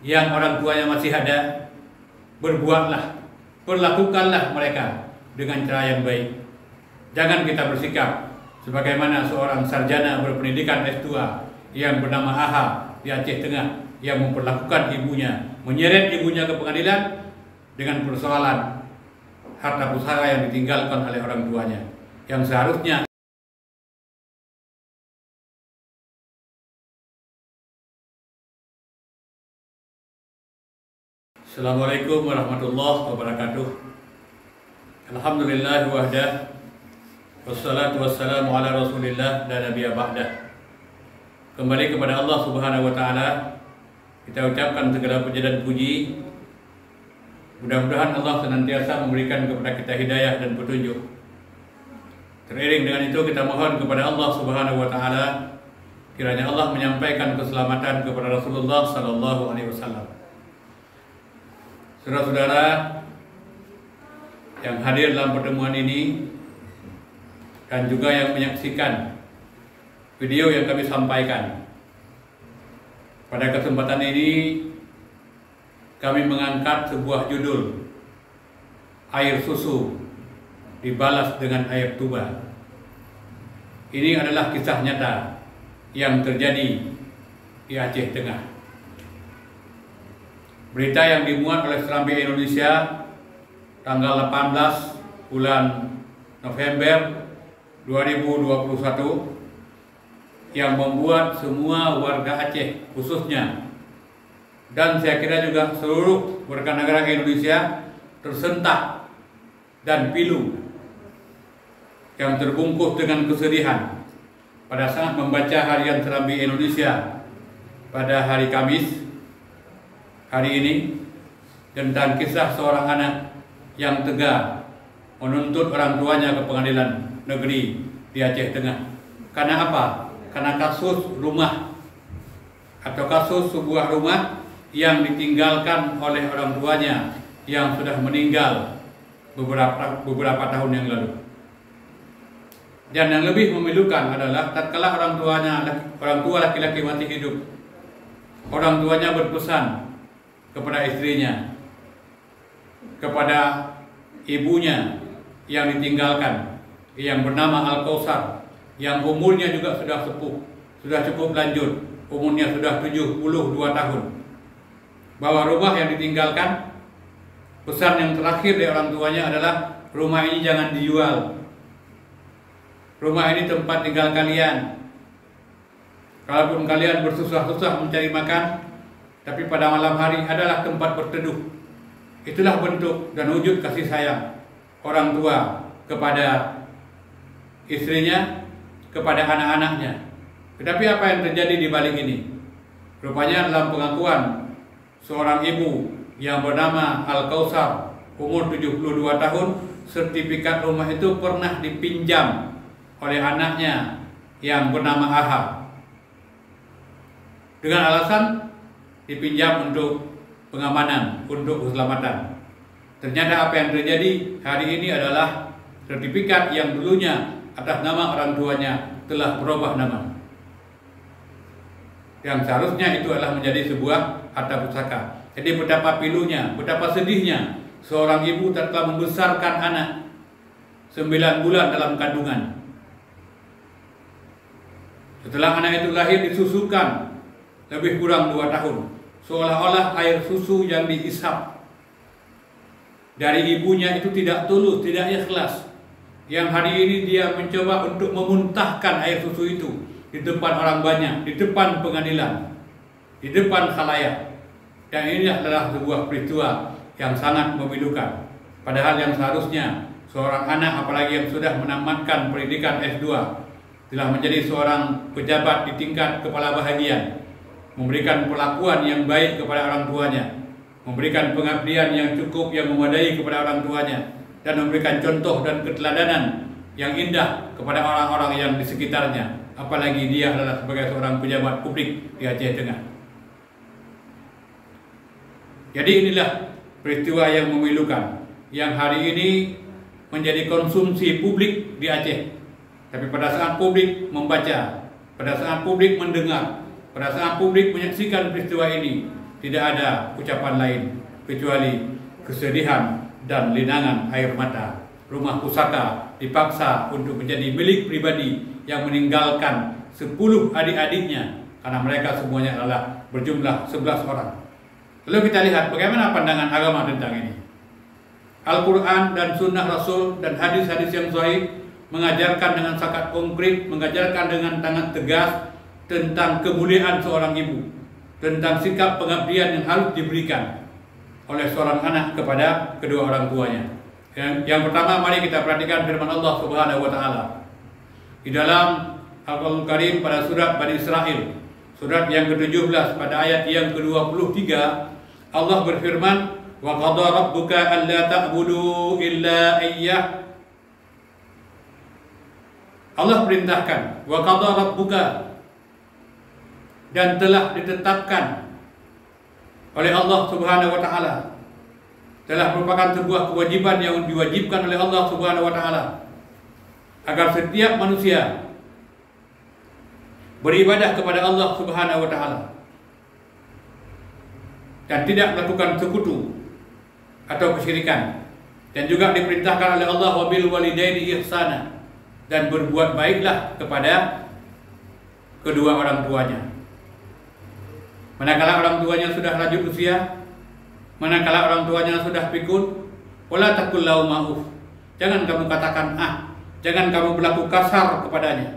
yang orang tuanya masih ada, berbuatlah, perlakukanlah mereka dengan cara yang baik. Jangan kita bersikap sebagaimana seorang sarjana berpendidikan S2 yang bernama AHA di Aceh Tengah yang memperlakukan ibunya, menyeret ibunya ke pengadilan dengan persoalan harta pusaka yang ditinggalkan oleh orang tuanya, yang seharusnya. Assalamualaikum warahmatullahi wabarakatuh. Alhamdulillah wahdah, wassalatu wassalamu ala rasulillah dan nabiyya ba'dah. Kembali kepada Allah subhanahu wa ta'ala, kita ucapkan segala puji dan puji. Mudah-mudahan Allah senantiasa memberikan kepada kita hidayah dan petunjuk. Teriring dengan itu kita mohon kepada Allah subhanahu wa ta'ala, kiranya Allah menyampaikan keselamatan kepada Rasulullah sallallahu alaihi wasallam. Saudara-saudara yang hadir dalam pertemuan ini dan juga yang menyaksikan video yang kami sampaikan, pada kesempatan ini kami mengangkat sebuah judul, air susu dibalas dengan air tuba. Ini adalah kisah nyata yang terjadi di Aceh Tengah. Berita yang dimuat oleh Serambi Indonesia tanggal 18 bulan November 2021 yang membuat semua warga Aceh khususnya, dan saya kira juga seluruh warga negara Indonesia tersentak dan pilu, yang terbungkus dengan kesedihan pada saat membaca harian Serambi Indonesia pada hari Kamis hari ini tentang kisah seorang anak yang tega menuntut orang tuanya ke pengadilan negeri di Aceh Tengah. Karena apa? Karena kasus rumah atau kasus sebuah rumah yang ditinggalkan oleh orang tuanya yang sudah meninggal beberapa tahun yang lalu. Dan yang lebih memilukan adalah tatkala orang tua laki-laki masih hidup, orang tuanya berpesan kepada istrinya, kepada ibunya yang ditinggalkan, yang bernama Al-Kausar, yang umurnya juga sudah sepuh, sudah cukup lanjut, umurnya sudah 72 tahun, bahwa rumah yang ditinggalkan, pesan yang terakhir dari orang tuanya adalah rumah ini jangan dijual, rumah ini tempat tinggal kalian. Kalaupun kalian bersusah-susah mencari makan, tapi pada malam hari adalah tempat berteduh. Itulah bentuk dan wujud kasih sayang orang tua kepada istrinya, kepada anak-anaknya. Tetapi apa yang terjadi di balik ini? Rupanya dalam pengakuan seorang ibu yang bernama Al-Kausar, umur 72 tahun, sertifikat rumah itu pernah dipinjam oleh anaknya yang bernama AHA dengan alasan dipinjam untuk pengamanan, untuk keselamatan. Ternyata apa yang terjadi hari ini adalah sertifikat yang dulunya atas nama orang tuanya telah berubah nama. Yang seharusnya itu adalah menjadi sebuah harta pusaka. Jadi betapa pilunya, betapa sedihnya seorang ibu telah membesarkan anak 9 bulan dalam kandungan. Setelah anak itu lahir disusukan lebih kurang 2 tahun. Seolah-olah air susu yang diisap dari ibunya itu tidak tulus, tidak ikhlas. Yang hari ini dia mencoba untuk memuntahkan air susu itu di depan orang banyak, di depan pengadilan, di depan khalayak. Dan ini adalah sebuah peristiwa yang sangat memilukan. Padahal yang seharusnya seorang anak, apalagi yang sudah menamatkan pendidikan S2, telah menjadi seorang pejabat di tingkat kepala bahagian, memberikan perlakuan yang baik kepada orang tuanya, memberikan pengabdian yang cukup, yang memadai kepada orang tuanya, dan memberikan contoh dan keteladanan yang indah kepada orang-orang yang di sekitarnya. Apalagi dia adalah sebagai seorang pejabat publik di Aceh Tengah. Jadi inilah peristiwa yang memilukan, yang hari ini menjadi konsumsi publik di Aceh. Tapi pada saat publik membaca, pada saat publik mendengar, pada saat publik menyaksikan peristiwa ini, tidak ada ucapan lain kecuali kesedihan dan linangan air mata. Rumah pusaka dipaksa untuk menjadi milik pribadi yang meninggalkan 10 adik-adiknya karena mereka semuanya adalah berjumlah 11 orang. Lalu kita lihat bagaimana pandangan agama tentang ini. Al-Quran dan Sunnah Rasul dan hadis-hadis yang sahih mengajarkan dengan sangat konkret, mengajarkan dengan sangat tegas tentang kemuliaan seorang ibu, tentang sikap pengabdian yang harus diberikan oleh seorang anak kepada kedua orang tuanya. Yang pertama, mari kita perhatikan firman Allah Subhanahu wa taala di dalam Al-Qur'an Karim pada surat Bani Israil, surat yang ke-17 pada ayat yang ke-23, Allah berfirman, "Wa qadha rabbuka alla ta'budu illa iyyah." Allah perintahkan, "Wa qadha rabbuka," dan telah ditetapkan oleh Allah Subhanahu wa taala, telah merupakan sebuah kewajiban yang diwajibkan oleh Allah Subhanahu wa taala agar setiap manusia beribadah kepada Allah Subhanahu wa taala dan tidak melakukan sekutu atau kesyirikan, dan juga diperintahkan oleh Allah wabil walidaini ihsana, dan berbuat baiklah kepada kedua orang tuanya. Manakala orang tuanya sudah lanjut usia, manakala orang tuanya sudah pikun, wala taqul lahu ma'uf. Jangan kamu katakan jangan kamu berlaku kasar kepadanya.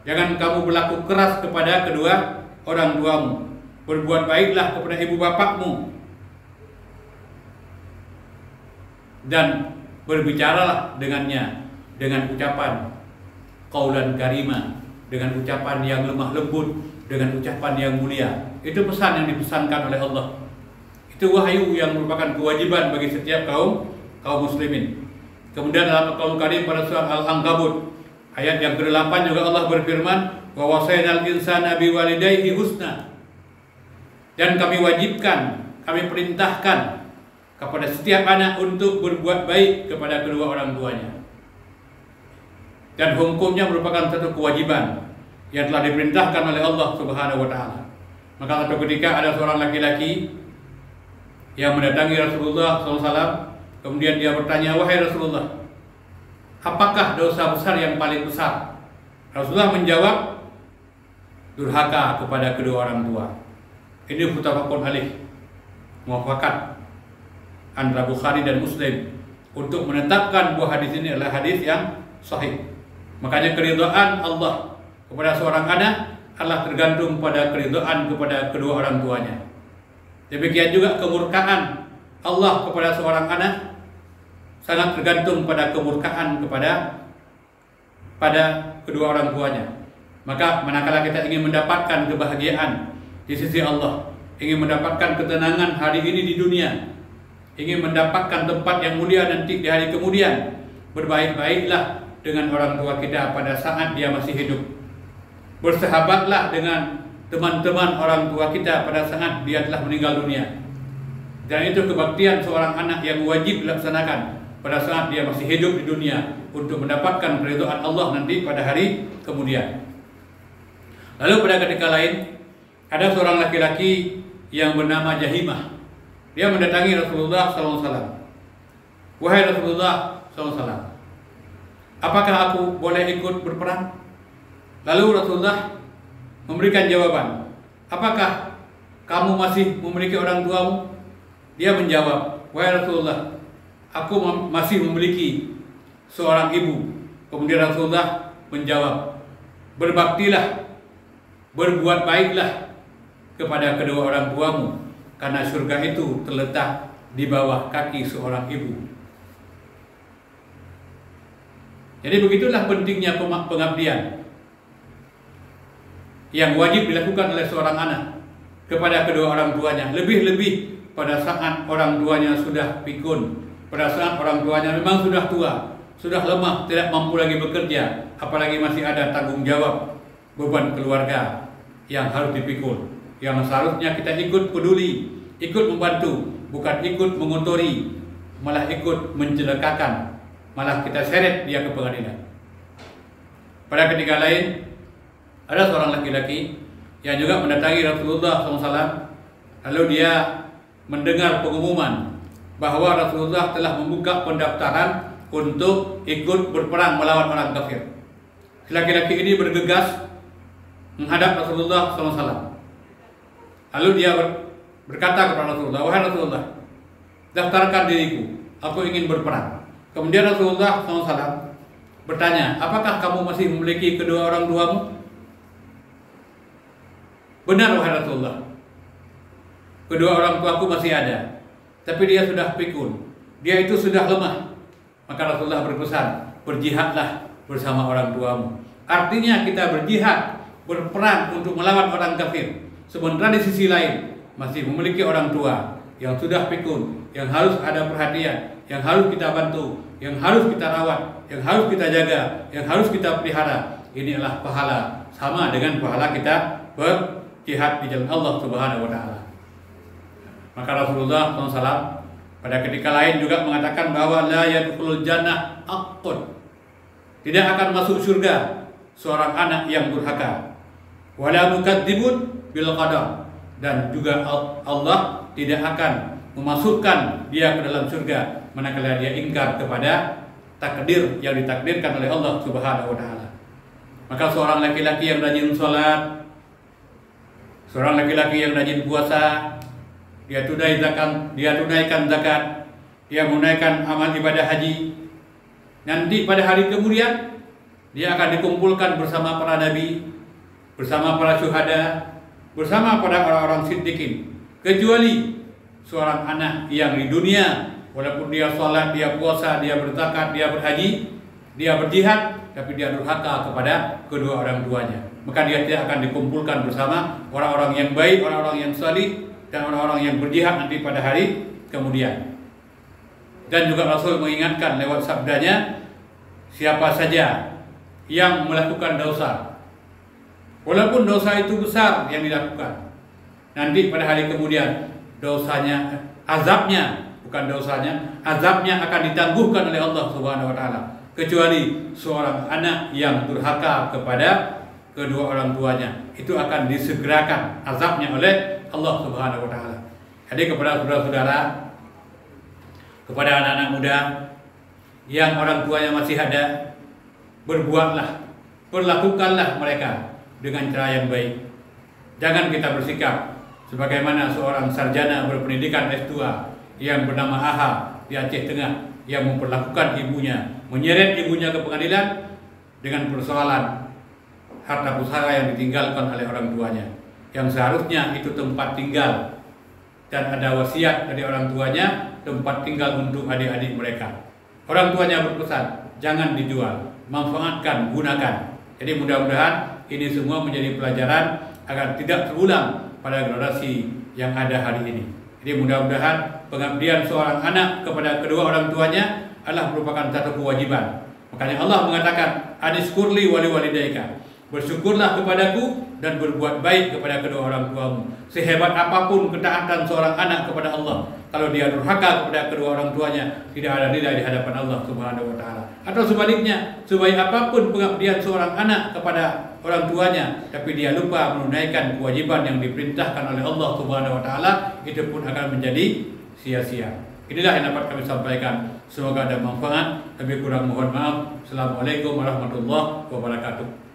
Jangan kamu berlaku keras kepada kedua orang tuamu. Berbuat baiklah kepada ibu bapakmu. Dan berbicaralah dengannya dengan ucapan qaulan karima, dengan ucapan yang lemah lembut, dengan ucapan yang mulia. Itu pesan yang dipesankan oleh Allah. Itu wahyu yang merupakan kewajiban bagi setiap kaum muslimin. Kemudian dalam Al-Qur'an Karim pada surah Al-Ankabut ayat yang ke-8 juga Allah berfirman, "Wa wasainal insana biwalidayhi husna." Dan kami wajibkan, kami perintahkan kepada setiap anak untuk berbuat baik kepada kedua orang tuanya. Dan hukumnya merupakan satu kewajiban yang telah diperintahkan oleh Allah Subhanahu wa taala. Maka suatu ketika ada seorang laki-laki yang mendatangi Rasulullah SAW, kemudian dia bertanya, "Wahai Rasulullah, apakah dosa besar yang paling besar?" Rasulullah menjawab, durhaka kepada kedua orang tua. Ini muttafaqun alaih, muafakat antara Bukhari dan Muslim untuk menetapkan bahwa hadis ini adalah hadis yang sahih. Makanya keridhaan Allah kepada seorang anak adalah tergantung pada keridhaan kepada kedua orang tuanya. Demikian juga kemurkaan Allah kepada seorang anak sangat tergantung pada kemurkaan pada kedua orang tuanya. Maka manakala kita ingin mendapatkan kebahagiaan di sisi Allah, ingin mendapatkan ketenangan hari ini di dunia, ingin mendapatkan tempat yang mulia nanti di hari kemudian, berbaik-baiklah dengan orang tua kita pada saat dia masih hidup. Bersahabatlah dengan teman-teman orang tua kita pada saat dia telah meninggal dunia. Dan itu kebaktian seorang anak yang wajib dilaksanakan pada saat dia masih hidup di dunia untuk mendapatkan keridhaan Allah nanti pada hari kemudian. Lalu pada ketika lain ada seorang laki-laki yang bernama Jahimah. Dia mendatangi Rasulullah SAW. "Wahai Rasulullah SAW, apakah aku boleh ikut berperang?" Lalu Rasulullah memberikan jawaban, "Apakah kamu masih memiliki orang tuamu?" Dia menjawab, "Wahai Rasulullah, aku masih memiliki seorang ibu." Kemudian Rasulullah menjawab, "Berbaktilah, berbuat baiklah kepada kedua orang tuamu, karena surga itu terletak di bawah kaki seorang ibu." Jadi begitulah pentingnya pengabdian yang wajib dilakukan oleh seorang anak kepada kedua orang tuanya, lebih-lebih pada saat orang tuanya sudah pikun, pada saat orang tuanya memang sudah tua, sudah lemah, tidak mampu lagi bekerja, apalagi masih ada tanggung jawab beban keluarga yang harus dipikul, yang seharusnya kita ikut peduli, ikut membantu, bukan ikut mengotori, malah ikut mencelakakan, malah kita seret dia ke pengadilan. Pada ketika lain ada seorang laki-laki yang juga mendatangi Rasulullah SAW. Lalu dia mendengar pengumuman bahwa Rasulullah telah membuka pendaftaran untuk ikut berperang melawan orang kafir. Laki-laki ini bergegas menghadap Rasulullah SAW. Lalu dia berkata kepada Rasulullah, "Wahai Rasulullah, daftarkan diriku, aku ingin berperang." Kemudian Rasulullah SAW bertanya, "Apakah kamu masih memiliki kedua orang tuamu?" "Benar, wahai Rasulullah, kedua orang tuaku masih ada, tapi dia sudah pikun, dia itu sudah lemah." Maka Rasulullah berpesan, "Berjihadlah bersama orang tuamu." Artinya kita berjihad, berperang untuk melawan orang kafir. Sementara di sisi lain masih memiliki orang tua yang sudah pikun, yang harus ada perhatian, yang harus kita bantu, yang harus kita rawat, yang harus kita jaga, yang harus kita pelihara. Ini adalah pahala sama dengan pahala kita berjihad di jalan Allah Subhanahu wa taala. Maka Rasulullah SAW pada ketika lain juga mengatakan bahwa la yadkhulul jannah aqud. Tidak akan masuk surga seorang anak yang durhaka. Wala mukadzibun bil qadar, dan juga Allah tidak akan memasukkan dia ke dalam surga manakala dia ingkar kepada takdir yang ditakdirkan oleh Allah Subhanahu wa taala. Maka seorang laki-laki yang rajin salat, seorang laki-laki yang rajin puasa, dia tunaikan zakat, dia menunaikan amal ibadah haji, nanti pada hari kemudian dia akan dikumpulkan bersama para nabi, bersama para syuhada, bersama para orang-orang siddiqin. Kecuali seorang anak yang di dunia, walaupun dia sholat, dia puasa, dia berzakat, dia berhaji, dia berjihad, tapi dia durhaka kepada kedua orang tuanya, maka dia tidak akan dikumpulkan bersama orang-orang yang baik, orang-orang yang salih, dan orang-orang yang berjihad nanti pada hari kemudian. Dan juga Rasul mengingatkan lewat sabdanya, siapa saja yang melakukan dosa, walaupun dosa itu besar yang dilakukan, nanti pada hari kemudian dosanya, azabnya, bukan dosanya, azabnya akan ditangguhkan oleh Allah Subhanahu wa taala, kecuali seorang anak yang durhaka kepada kedua orang tuanya, itu akan disegerakan azabnya oleh Allah Subhanahu wa taala. Jadi kepada saudara-saudara, kepada anak-anak muda yang orang tuanya masih ada, berbuatlah, perlakukanlah mereka dengan cara yang baik. Jangan kita bersikap sebagaimana seorang sarjana berpendidikan S2 yang bernama AHA di Aceh Tengah, yang memperlakukan ibunya, menyeret ibunya ke pengadilan dengan persoalan harta pusaka yang ditinggalkan oleh orang tuanya, yang seharusnya itu tempat tinggal dan ada wasiat dari orang tuanya, tempat tinggal untuk adik-adik mereka. Orang tuanya berpesan, jangan dijual, manfaatkan, gunakan. Jadi mudah-mudahan ini semua menjadi pelajaran agar tidak terulang pada generasi yang ada hari ini. Jadi mudah-mudahan pengabdian seorang anak kepada kedua orang tuanya adalah merupakan satu kewajiban. Makanya Allah mengatakan, "Anishkurli wali walidaika." Bersyukurlah kepadaku dan berbuat baik kepada kedua orang tuamu. Sehebat apapun ketaatan seorang anak kepada Allah, kalau dia durhaka kepada kedua orang tuanya, tidak ada nilai di hadapan Allah Subhanahu wa taala. Atau sebaliknya, sebaik apapun pengabdian seorang anak kepada orang tuanya, tapi dia lupa menunaikan kewajiban yang diperintahkan oleh Allah Subhanahu wa taala, itu pun akan menjadi sia-sia. Inilah yang dapat kami sampaikan. Semoga ada manfaat. Lebih kurang mohon maaf. Assalamualaikum warahmatullahi wabarakatuh.